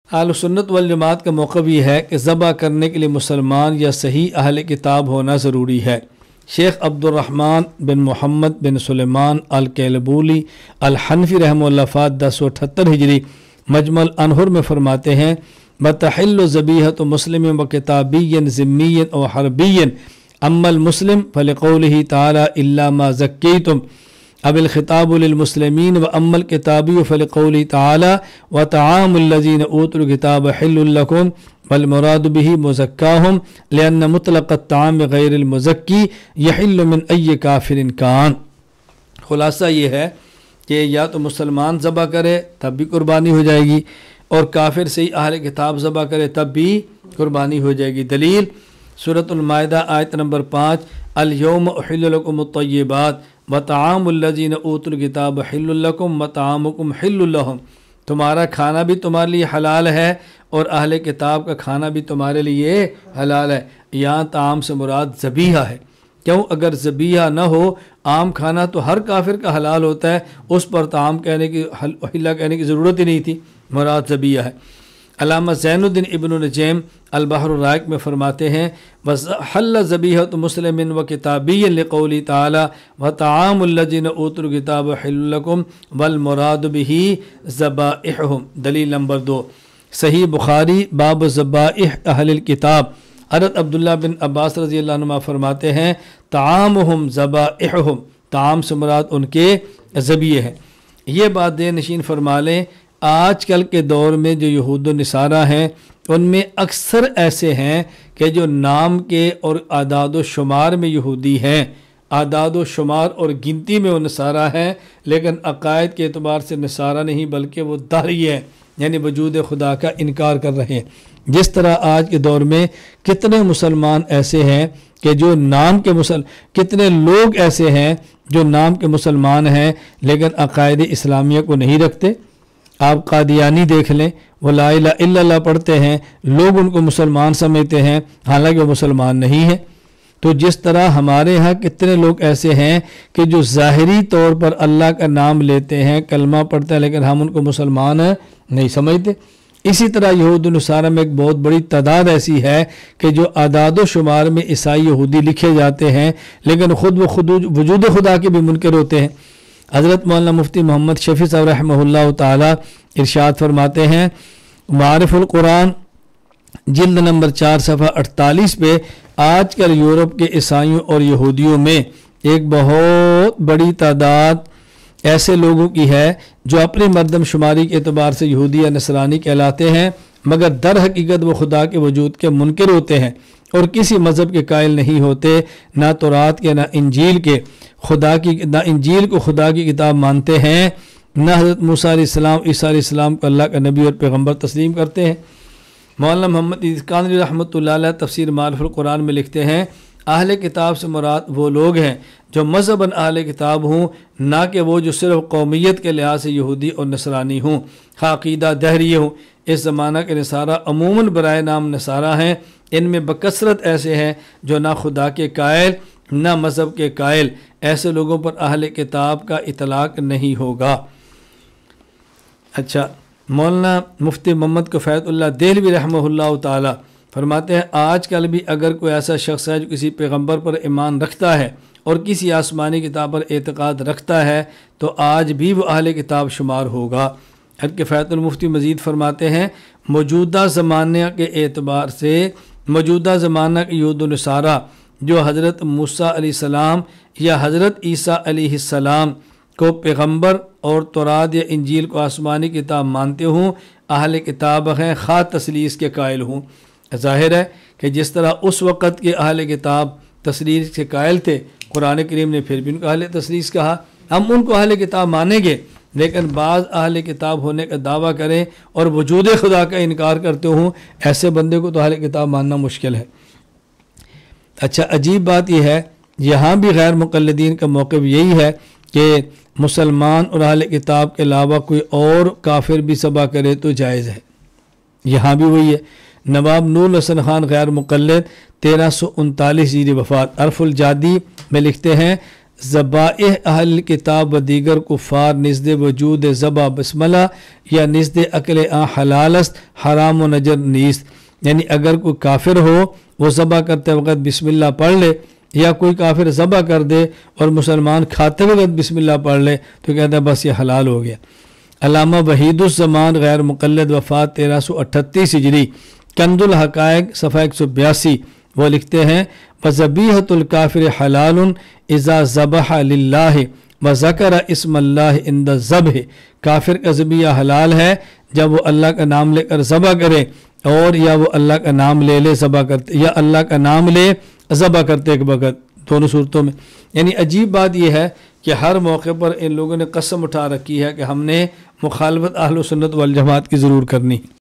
اہل سنت والجماعت کا موقف یہ ہے کہ ذبح کرنے کے لیے مسلمان یا صحیح اہل کتاب ہونا ضروری ہے۔ شیخ عبد الرحمن بن محمد بن سلیمان الکیلبولی الحنفی رحمہ اللہ فات 1078 ہجری مجمع الانہر میں فرماتے ہیں بتحل ذبیحۃ مسلم و کتابی ذمی و حربی اما المسلم فلقولہ تعالی الا ما زکیتم اب الخطاب للمسلمین و اما الکتابی فلقولہ تعالی وطعام الذین اوتوا الکتاب حل لکم والمراد به مزکاہم لأن مطلق الطعام غیر المزکی یحل من ای کافر کان۔ خلاصہ یہ ہے کہ یا تو مسلمان ذبح کرے تب بھی قربانی ہو جائے گی، اور کافر سے ہی اہل کتاب ذبح کرے تب بھی قربانی ہو جائے گی۔ دلیل سورۃ المائدہ آیت نمبر 5 الیوم احل لکم الطیبات وطعام الذین اوتوا الکتاب حل لکم وطعامکم حل لہم، تمہارا کھانا بھی تمہارے لیے حلال ہے اور اہل کتاب کا کھانا بھی تمہارے لیے حلال ہے۔ یہاں طعام سے مراد ذبیحہ ہے، کیوں؟ اگر ذبیحہ نہ ہو عام کھانا تو ہر کافر کا حلال ہوتا ہے، اس پر طعام کہنے کی حلہ کہنے کی ضرورت ہی نہیں تھی، مراد ذبیحہ ہے۔ علامہ زین الدین ابن نجیم البحر الرائق میں فرماتے ہیں وحل ذبیحۃ مسلم و کتابی لقولی تعالی وطعام الذین اوتوا الکتاب حل لکم والمراد به ذبائحہم۔ دلیل نمبر 2 صحیح بخاری باب ذبائح اہل الکتاب، حضرت عبداللہ بن عباس رضی اللہ عنہ فرماتے ہیں طعامہم ذبائحہم، طعام سے مراد ان کے ذبیحے ہیں۔ یہ بات دے نشین فرما لیں، آج کل کے دور میں جو یہود و نصارہ ہیں ان میں اکثر ایسے ہیں کہ جو نام کے اور اعداد و شمار میں یہودی ہیں، اعداد و شمار اور گنتی میں وہ نصارہ ہیں، لیکن عقائد کے اعتبار سے نصارہ نہیں بلکہ وہ داعی ہیں، یعنی وجود خدا کا انکار کر رہے ہیں۔ جس طرح آج کے دور میں کتنے مسلمان ایسے ہیں کہ جو نام کے کتنے لوگ ایسے ہیں جو نام کے مسلمان ہیں لیکن عقائد اسلامیہ کو نہیں رکھتے۔ آپ قادیانی دیکھ لیں، وہ لا الہ الا اللہ پڑھتے ہیں، لوگ ان کو مسلمان سمجھتے ہیں حالانکہ وہ مسلمان نہیں ہیں۔ تو جس طرح ہمارے ہاں کتنے لوگ ایسے ہیں کہ جو ظاہری طور پر اللہ کا نام لیتے ہیں، کلمہ پڑھتے ہیں، لیکن ہم ان کو مسلمان نہیں سمجھتے۔ اسی طرح یہود و نصارہ میں ایک بہت بڑی تعداد ایسی ہے کہ جو اعداد و شمار میں عیسائی یہودی لکھے جاتے ہیں لیکن خود وجود خدا کے بھی منکر ہوتے ہیں۔ حضرت مولانا مفتی محمد شفیع صاحب رحمہ اللہ تعالی ارشاد فرماتے ہیں معارف القرآن جلد نمبر 4 صفحہ 48 پہ آج کل یورپ کے عیسائیوں اور یہودیوں میں ایک بہت بڑی تعداد ایسے لوگوں کی ہے جو اپنی مردم شماری کے اعتبار سے یہودی یا نصرانی کہلاتے ہیں، مگر در حقیقت وہ خدا کے وجود کے منکر ہوتے ہیں اور کسی مذہب کے قائل نہیں ہوتے، نہ تورات کے نہ انجیل کے، نہ انجیل کو خدا کی کتاب مانتے ہیں، نہ حضرت موسیٰ علیہ السلام عیسیٰ علیہ السلام کو اللہ کا نبی اور پیغمبر تسلیم کرتے ہیں۔ مولانا محمد قانری رحمۃ اللہ علیہ تفسیر معارف القرآن میں لکھتے ہیں اہل کتاب سے مراد وہ لوگ ہیں جو مذہباً اہل کتاب ہوں، نہ کہ وہ جو صرف قومیت کے لحاظ سے یہودی اور نصرانی ہوں، عقیدہ دہریے ہوں۔ اس زمانہ کے نصارہ عموماً برائے نام نصارہ ہیں، ان میں بکثرت ایسے ہیں جو نہ خدا کے قائل نہ مذہب کے قائل، ایسے لوگوں پر اہل کتاب کا اطلاق نہیں ہوگا۔ اچھا، مولانا مفتی محمد کفایت اللہ دہلوی رحمہ اللہ تعالی فرماتے ہیں آج کل بھی اگر کوئی ایسا شخص ہے جو کسی پیغمبر پر ایمان رکھتا ہے اور کسی آسمانی کتاب پر اعتقاد رکھتا ہے تو آج بھی وہ اہل کتاب شمار ہوگا۔ کفایت المفتی مزید فرماتے ہیں موجودہ زمانے کے اعتبار سے موجودہ زمانہ کے یہود و نصارہ جو حضرت موسیٰ علیہ السلام یا حضرت عیسیٰ علیہ السلام کو پیغمبر اور تورات یا انجیل کو آسمانی کتاب مانتے ہوں، اہل کتاب ہیں، خواہ تثلیث کے قائل ہوں۔ ظاہر ہے کہ جس طرح اس وقت کے اہل کتاب تثلیث کے قائل تھے، قرآن کریم نے پھر بھی ان کو اہل تثلیث کہا، ہم ان کو اہل کتاب مانیں گے، لیکن بعض اہل کتاب ہونے کا دعویٰ کریں اور وجود خدا کا انکار کرتے ہوں، ایسے بندے کو تو اہل کتاب ماننا مشکل ہے۔ اچھا، عجیب بات یہ ہے یہاں بھی غیر مقلدین کا موقف یہی ہے کہ مسلمان اور اہل کتاب کے علاوہ کوئی اور کافر بھی ذبح کرے تو جائز ہے، یہاں بھی وہی ہے۔ نواب نور الحسن خان غیر مقلد 1339 ہجری وفات عرف الجادی میں لکھتے ہیں ذبائح اہل کتاب و دیگر کفار نزد وجود ذبح بسملہ یا نزد عقل حلال است حرام و نجر نیست. یعنی اگر کوئی کافر ہو وہ ذبح کرتے وقت بسم اللہ پڑھ لے، یا کوئی کافر ذبح کر دے اور مسلمان کھاتے وقت بسم اللہ پڑھ لے تو کہتا ہے بس یہ حلال ہو گیا. علامہ وحید الزمان غیر مقلد وفات 1338 ہجری کنز الحقائق صفحہ 182 وہ لکھتے ہیں وذبیحۃ الکافر حلال اذا ذبح للہ وذکر اسم اللہ عند الذبح. کافر کا ذبیحہ حلال ہے جب وہ اللہ کا نام لے کر ذبح کرے، اور یا وہ اللہ کا نام لے ذبح کرتے، یا اللہ کا نام لے ذبح کرتے ایک وقت، دونوں صورتوں میں. یعنی عجیب بات یہ ہے کہ ہر موقع پر ان لوگوں نے قسم اٹھا رکھی ہے کہ ہم نے مخالفت اہل سنت والجماعت کی ضرور کرنی.